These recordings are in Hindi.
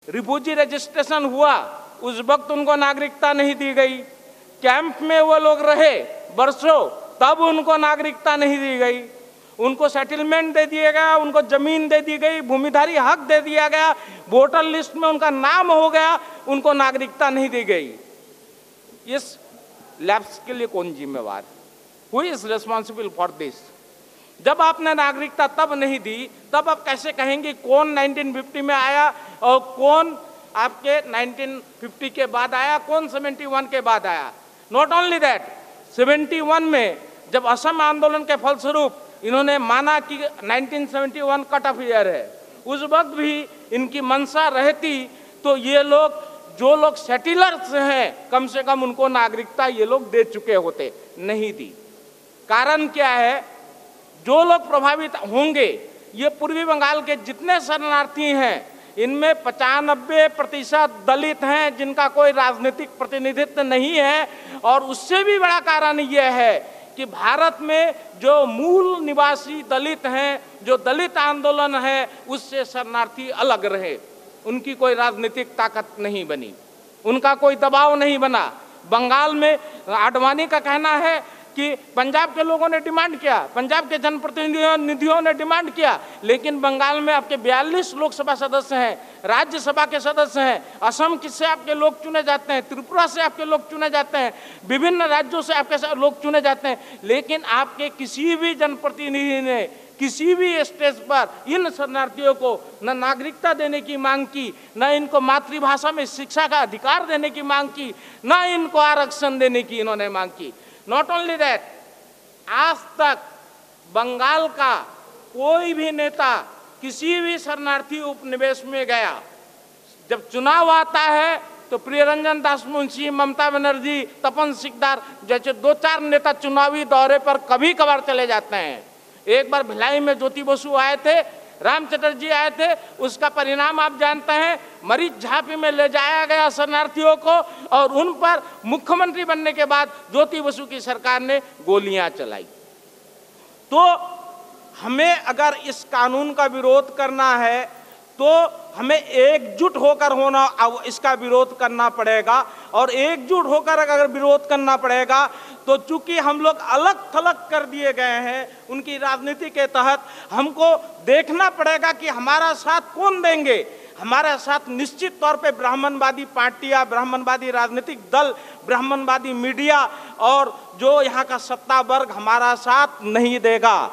रिफ्यूजी रजिस्ट्रेशन हुआ, उस वक्त उनको नागरिकता नहीं दी गई। कैंप में वो लोग रहे वर्षों, तब उनको नागरिकता नहीं दी गई। उनको सेटलमेंट दे दिया गया, उनको जमीन दे दी गई, भूमिधारी हक दे दिया गया, वोटर लिस्ट में उनका नाम हो गया, उनको नागरिकता नहीं दी गई। इस लैप्स के लिए कौन जिम्मेवार? Who is responsible for this? जब आपने नागरिकता तब नहीं दी, तब आप कैसे कहेंगे कौन 1950 में आया और कौन आपके 1950 के बाद आया, कौन 71 के बाद आया? नॉट ओनली दैट, 71 में जब असम आंदोलन के फलस्वरूप इन्होंने माना कि 1971 कट ऑफ ईयर है, उस वक्त भी इनकी मंशा रहती तो ये लोग, जो लोग सेटिलर्स हैं, कम से कम उनको नागरिकता ये लोग दे चुके होते, नहीं दी। कारण क्या है? जो लोग प्रभावित होंगे, ये पूर्वी बंगाल के जितने शरणार्थी हैं, इनमें 95% दलित हैं जिनका कोई राजनीतिक प्रतिनिधित्व नहीं है। और उससे भी बड़ा कारण यह है कि भारत में जो मूल निवासी दलित हैं, जो दलित आंदोलन है, उससे शरणार्थी अलग रहे। उनकी कोई राजनीतिक ताकत नहीं बनी, उनका कोई दबाव नहीं बना। बंगाल में आडवाणी का कहना है कि पंजाब के लोगों ने डिमांड किया, पंजाब के जनप्रतिनिधियों ने डिमांड किया, लेकिन बंगाल में आपके 42 लोकसभा सदस्य हैं, राज्यसभा के सदस्य हैं, असम से आपके लोग चुने जाते हैं, त्रिपुरा से आपके लोग चुने जाते हैं, विभिन्न राज्यों से आपके लोग चुने जाते हैं, लेकिन आपके किसी भी जनप्रतिनिधि ने किसी भी स्टेज पर इन शरणार्थियों को न नागरिकता देने की मांग की, न इनको मातृभाषा में शिक्षा का अधिकार देने की मांग की, न इनको आरक्षण देने की इन्होंने मांग की। नॉट ओनली दैट, आज तक बंगाल का कोई भी नेता किसी भी शरणार्थी उपनिवेश में गया, जब चुनाव आता है तो प्रियरंजन दास मुंशी, ममता बनर्जी, तपन सिकदार जैसे 2-4 नेता चुनावी दौरे पर कभी कभार चले जाते हैं। एक बार भिलाई में ज्योति बसु आए थे, राम चटर्जी आए थे, उसका परिणाम आप जानते हैं, मरीज झांपी में ले जाया गया शरणार्थियों को और उन पर मुख्यमंत्री बनने के बाद ज्योति बसु की सरकार ने गोलियां चलाई। तो हमें अगर इस कानून का विरोध करना है तो हमें एकजुट होकर इसका विरोध करना पड़ेगा। और एकजुट होकर अगर विरोध करना पड़ेगा तो चूंकि हम लोग अलग थलग कर दिए गए हैं उनकी राजनीति के तहत, हमको देखना पड़ेगा कि हमारा साथ कौन देंगे। हमारा साथ निश्चित तौर पे ब्राह्मणवादी पार्टियां, ब्राह्मणवादी राजनीतिक दल, ब्राह्मणवादी मीडिया और जो यहाँ का सत्ता वर्ग हमारा साथ नहीं देगा,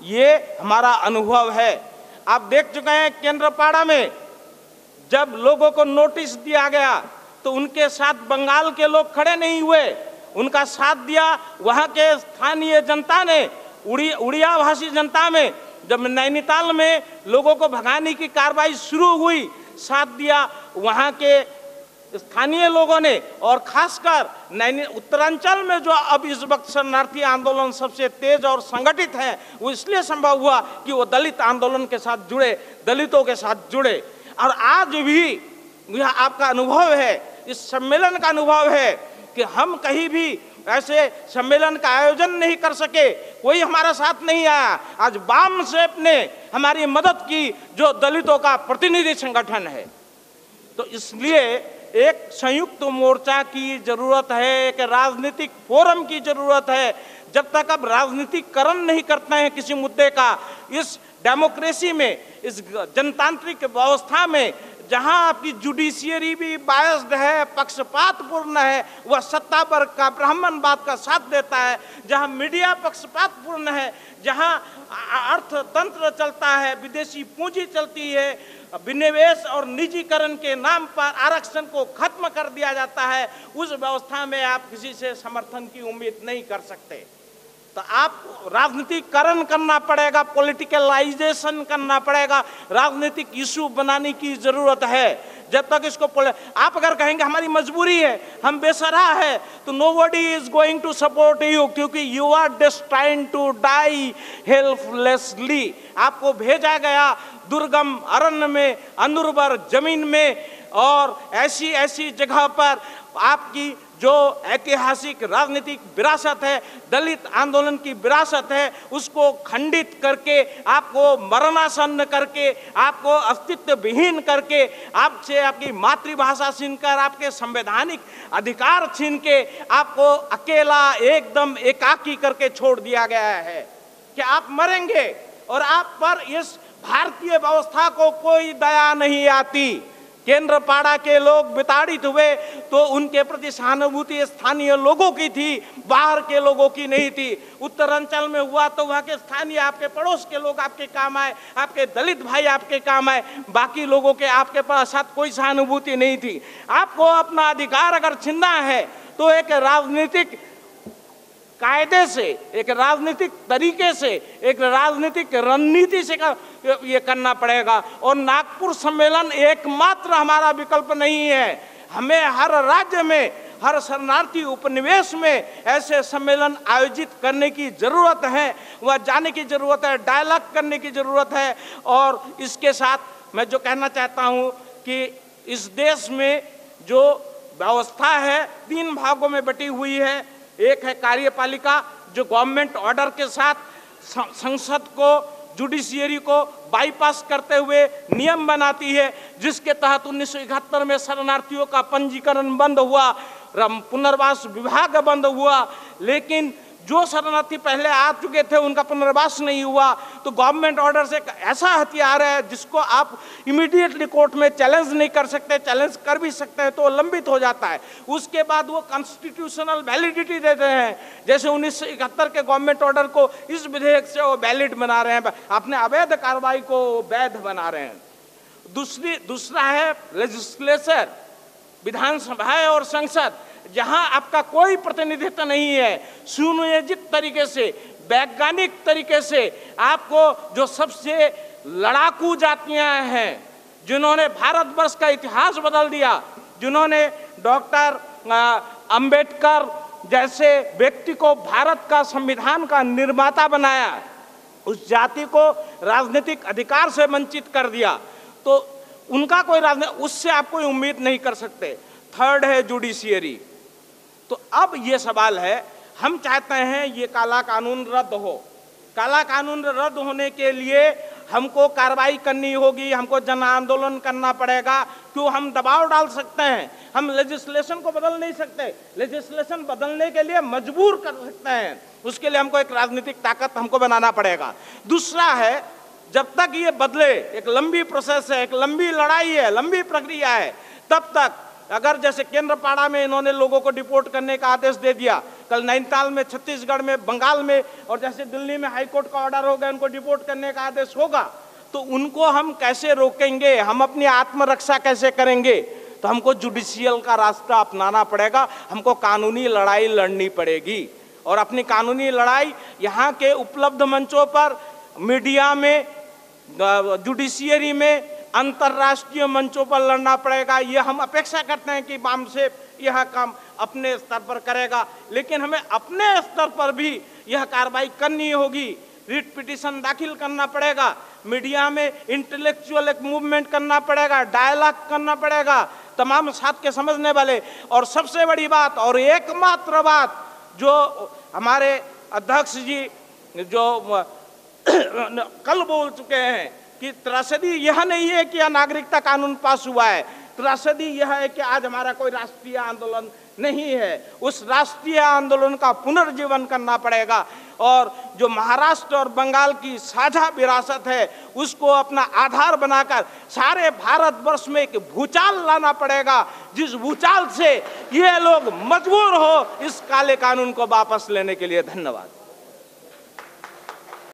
ये हमारा अनुभव है। आप देख चुके हैं केंद्रपाड़ा में जब लोगों को नोटिस दिया गया तो उनके साथ बंगाल के लोग खड़े नहीं हुए, उनका साथ दिया वहाँ के स्थानीय जनता ने, उड़िया भाषी जनता में। जब नैनीताल में लोगों को भगाने की कार्रवाई शुरू हुई, साथ दिया वहाँ के स्थानीय लोगों ने। और खासकर उत्तरांचल में जो अब इस वक्त शरणार्थी आंदोलन सबसे तेज और संगठित है, वो इसलिए संभव हुआ कि वो दलित आंदोलन के साथ जुड़े, दलितों के साथ जुड़े। और आज भी यह आपका अनुभव है, इस सम्मेलन का अनुभव है कि हम कहीं भी ऐसे सम्मेलन का आयोजन नहीं कर सके, कोई हमारा साथ नहीं आया। आज वाम सेप ने हमारी मदद की, जो दलितों का प्रतिनिधि संगठन है। तो इसलिए एक संयुक्त मोर्चा की जरूरत है, एक राजनीतिक फोरम की जरूरत है। जब तक आप राजनीतिकरण नहीं करते हैं किसी मुद्दे का, इस डेमोक्रेसी में, इस जनतांत्रिक व्यवस्था में, जहां आपकी जुडिशियरी भी बायस्ड है, पक्षपातपूर्ण है, वह सत्ता वर्ग का, ब्राह्मणवाद का साथ देता है, जहां मीडिया पक्षपातपूर्ण है, जहां अर्थतंत्र चलता है, विदेशी पूंजी चलती है, विनिवेश और निजीकरण के नाम पर आरक्षण को खत्म कर दिया जाता है, उस व्यवस्था में आप किसी से समर्थन की उम्मीद नहीं कर सकते। तो आप राजनीतिकरण करना पड़ेगा, पॉलिटिकलाइजेशन करना पड़ेगा, राजनीतिक इशू बनाने की जरूरत है। जब तक इसको आप अगर कहेंगे हमारी मजबूरी है, हम बेसराह है, तो nobody is going to support you, क्योंकि you are destined to die helplessly. आपको भेजा गया दुर्गम अरण्य में, अनुर्वर जमीन में और ऐसी ऐसी जगह पर आपकी जो ऐतिहासिक राजनीतिक विरासत है, दलित आंदोलन की विरासत है, उसको खंडित करके, आपको मरणासन्न करके, आपको अस्तित्व विहीन करके, आपसे आपकी मातृभाषा छीनकर, आपके संवैधानिक अधिकार छीन के आपको अकेला एकदम एकाकी करके छोड़ दिया गया है कि आप मरेंगे और आप पर इस भारतीय व्यवस्था को कोई दया नहीं आती। केंद्रपाड़ा के लोग विताड़ित हुए तो उनके प्रति सहानुभूति स्थानीय लोगों की थी, बाहर के लोगों की नहीं थी। उत्तरांचल में हुआ तो वहाँ के स्थानीय आपके पड़ोस के लोग आपके काम आए, आपके दलित भाई आपके काम आए, बाकी लोगों के आपके पास साथ कोई सहानुभूति नहीं थी। आपको अपना अधिकार अगर छीनना है तो एक राजनीतिक कायदे से, एक राजनीतिक तरीके से, एक राजनीतिक रणनीति से ये करना पड़ेगा। और नागपुर सम्मेलन एकमात्र हमारा विकल्प नहीं है। हमें हर राज्य में, हर शरणार्थी उपनिवेश में ऐसे सम्मेलन आयोजित करने की जरूरत है, वह जाने की जरूरत है, डायलॉग करने की जरूरत है। और इसके साथ मैं जो कहना चाहता हूँ कि इस देश में जो व्यवस्था है 3 भागों में बटी हुई है। एक है कार्यपालिका जो गवर्नमेंट ऑर्डर के साथ संसद को, जुडिशियरी को बाईपास करते हुए नियम बनाती है, जिसके तहत 1971 में शरणार्थियों का पंजीकरण बंद हुआ, पुनर्वास विभाग बंद हुआ। लेकिन जो शरणार्थी पहले आ चुके थे उनका पुनर्वास नहीं हुआ। तो गवर्नमेंट ऑर्डर से एक ऐसा हथियार है जिसको आप इमीडिएटली कोर्ट में चैलेंज नहीं कर सकते, चैलेंज कर भी सकते हैं तो लंबित हो जाता है। उसके बाद वो कॉन्स्टिट्यूशनल वैलिडिटी देते हैं, जैसे 1971 के गवर्नमेंट ऑर्डर को इस विधेयक से वो वैलिड बना रहे हैं, अपने अवैध कार्रवाई को वैध बना रहे हैं। दूसरा है लेजिस्लेचर, विधानसभा और संसद, जहां आपका कोई प्रतिनिधित्व नहीं है। सुनियोजित तरीके से, वैज्ञानिक तरीके से आपको जो सबसे लड़ाकू जातियां हैं, जिन्होंने भारतवर्ष का इतिहास बदल दिया, जिन्होंने डॉक्टर अंबेडकर जैसे व्यक्ति को भारत का संविधान का निर्माता बनाया, उस जाति को राजनीतिक अधिकार से वंचित कर दिया, तो उनका कोई उससे आप कोई उम्मीद नहीं कर सकते। थर्ड है जुडिशियरी। तो अब ये सवाल है, हम चाहते हैं ये काला कानून रद्द हो। काला कानून रद्द होने के लिए हमको कार्रवाई करनी होगी, हमको जन आंदोलन करना पड़ेगा। क्यों? हम दबाव डाल सकते हैं, हम लेजिस्लेशन को बदल नहीं सकते। लेजिस्लेशन बदलने के लिए मजबूर कर सकते हैं, उसके लिए हमको एक राजनीतिक ताकत हमको बनाना पड़ेगा। दूसरा है, जब तक ये बदले, एक लंबी प्रोसेस है, एक लंबी लड़ाई है, लंबी प्रक्रिया है, तब तक अगर जैसे केंद्रपाड़ा में इन्होंने लोगों को डिपोर्ट करने का आदेश दे दिया, कल नैनीताल में, छत्तीसगढ़ में, बंगाल में, और जैसे दिल्ली में हाईकोर्ट का ऑर्डर हो गया, उनको डिपोर्ट करने का आदेश होगा, तो उनको हम कैसे रोकेंगे? हम अपनी आत्मरक्षा कैसे करेंगे? तो हमको जुडिशियल का रास्ता अपनाना पड़ेगा, हमको कानूनी लड़ाई लड़नी पड़ेगी। और अपनी कानूनी लड़ाई यहाँ के उपलब्ध मंचों पर, मीडिया में, जुडिशियरी में, अंतर्राष्ट्रीय मंचों पर लड़ना पड़ेगा। यह हम अपेक्षा करते हैं कि बाम से यह काम अपने स्तर पर करेगा, लेकिन हमें अपने स्तर पर भी यह कार्रवाई करनी होगी। रिट पिटीशन दाखिल करना पड़ेगा, मीडिया में इंटेलेक्चुअल एक मूवमेंट करना पड़ेगा, डायलॉग करना पड़ेगा तमाम साथ के समझने वाले। और सबसे बड़ी बात और एकमात्र बात जो हमारे अध्यक्ष जी जो कल बोल चुके हैं कि त्रासदी यह नहीं है कि नागरिकता कानून पास हुआ है, त्रासदी यह है कि आज हमारा कोई राष्ट्रीय आंदोलन नहीं है। उस राष्ट्रीय आंदोलन का पुनर्जीवन करना पड़ेगा और जो महाराष्ट्र और बंगाल की साझा विरासत है उसको अपना आधार बनाकर सारे भारतवर्ष में एक भूचाल लाना पड़ेगा, जिस भूचाल से ये लोग मजबूर हो इस काले कानून को वापस लेने के लिए। धन्यवाद।